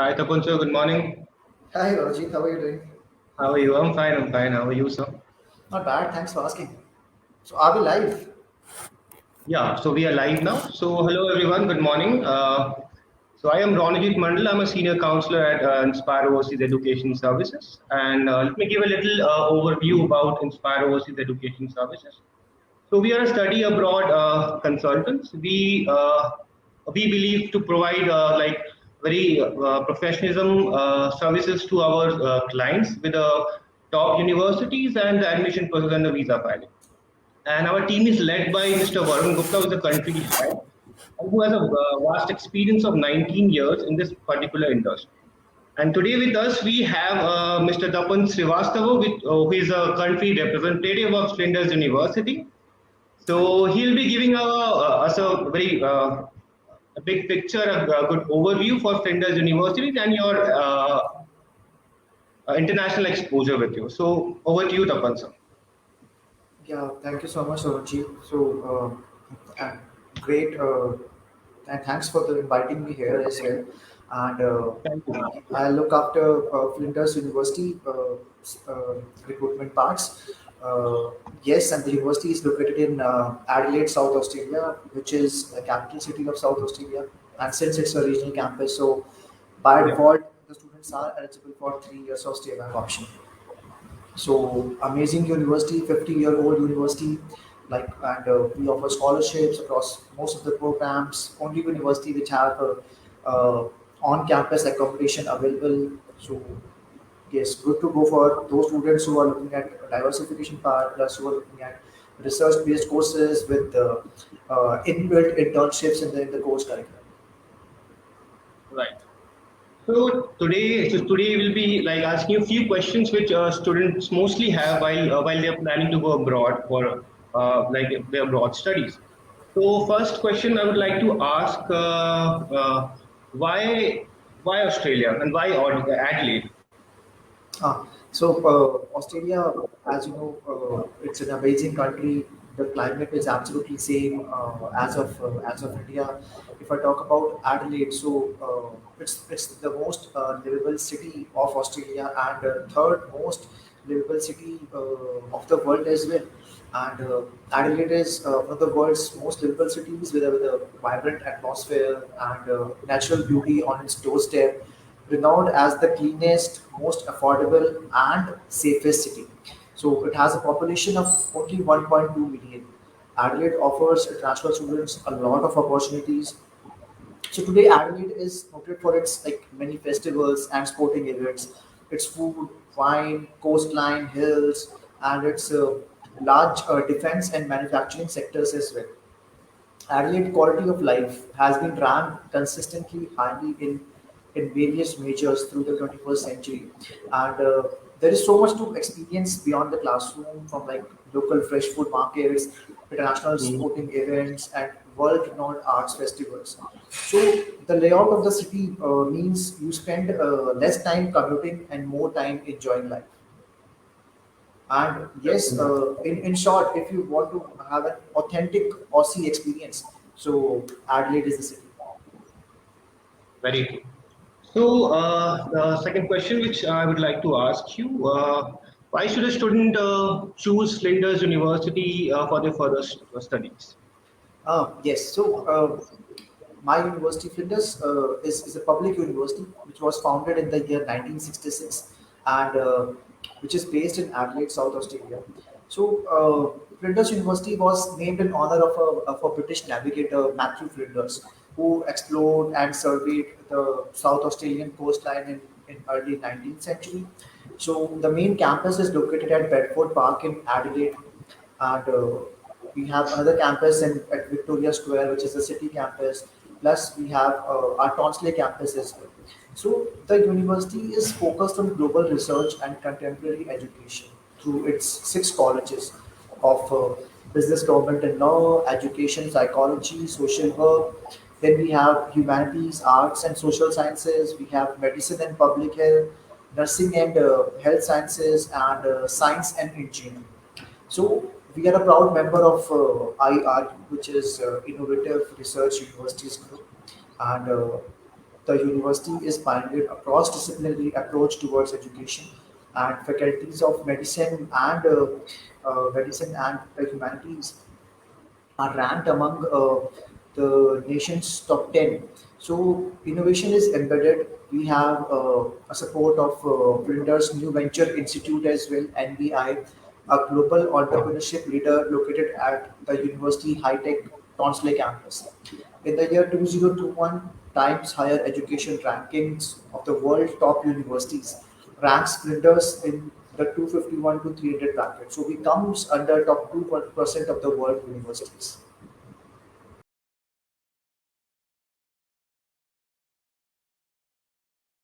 Hi, Tapan sir. Good morning. Hi, Rajit. How are you doing? How are you? I'm fine. I'm fine. How are you, sir? Not bad. Thanks for asking. So, are we live? Yeah. So we are live now. So hello, everyone. Good morning. So I am Ronajit Mandal. I'm a senior counselor at Inspire Overseas Education Services, and let me give a little overview about Inspire Overseas Education Services. So we are a study abroad consultants. We believe to provide very professionalism services to our clients with top universities and the admission process and the visa filing. And our team is led by Mr. Varun Gupta, who is the country head, and who has a vast experience of 19 years in this particular industry. And today with us we have Mr. Tapan Srivastava, who is a country representative of Flinders University. So he'll be giving us a very a big picture, a good overview for Flinders University and your international exposure with you. So over to you, Tapan sir. Yeah, thank you so much, Rajit. Great. And thanks for inviting me here as well. And Thank you. I look after Flinders University recruitment parts. Yes, and the university is located in Adelaide, South Australia, which is the capital city of South Australia. And since it's a regional campus, so by Yeah. default, the students are eligible for 3 years of stay back option. So amazing university, 50-year-old university, and we offer scholarships across most of the programs. Only university which have on-campus accommodation available. So yes, good to go for those students who are looking at diversification part, plus who are looking at research-based courses with inbuilt internships in the course curriculum. Right. So today we'll be like asking you a few questions which students mostly have while they're planning to go abroad for their abroad studies. So first question I would like to ask why Australia and why Adelaide? Australia, as you know, it's an amazing country. The climate is absolutely same as of India. If I talk about Adelaide, it's the most livable city of Australia and third most livable city of the world as well. And Adelaide is one of the world's most livable cities with a vibrant atmosphere and natural beauty on its doorstep, renowned as the cleanest, most affordable, and safest city. So it has a population of only 1.2 million. Adelaide offers international students a lot of opportunities. So today Adelaide is noted for its many festivals and sporting events, its food, wine, coastline, hills, and its large defense and manufacturing sectors as well. Adelaide quality of life has been ranked consistently highly in various majors through the 21st century. And there is so much to experience beyond the classroom from local fresh food markets, international Hmm. sporting events, and world renowned arts festivals. So, the layout of the city means you spend less time commuting and more time enjoying life. And yes, in short, if you want to have an authentic Aussie experience, so Adelaide is the city. Very true. So the second question which I would like to ask you, why should a student choose Flinders University for their further studies? Yes, my university, Flinders, is a public university which was founded in the year 1966 and which is based in Adelaide, South Australia. Flinders University was named in honor of a British navigator, Matthew Flinders, who explored and surveyed the South Australian coastline in early 19th century. So the main campus is located at Bedford Park in Adelaide, and we have another campus at Victoria Square, which is the city campus. Plus, we have our Tonsley campus as well. So, the university is focused on global research and contemporary education through its six colleges of business, government, and law, education, psychology, social work. Then we have humanities, arts, and social sciences. We have medicine and public health, nursing and health sciences, and science and engineering. So we are a proud member of IRU, which is Innovative Research Universities Group, and the university is pioneered a cross-disciplinary approach towards education, and faculties of medicine and the humanities are ranked among the nation's top 10. So innovation is embedded. We have a support of Flinders New Venture Institute as well, NBI, a global entrepreneurship leader located at the University High Tech Tonsley campus. In the year 2021, Times Higher Education Rankings of the world top universities ranks Flinders in the 251 to 300 bracket. So we comes under top 2% of the world universities.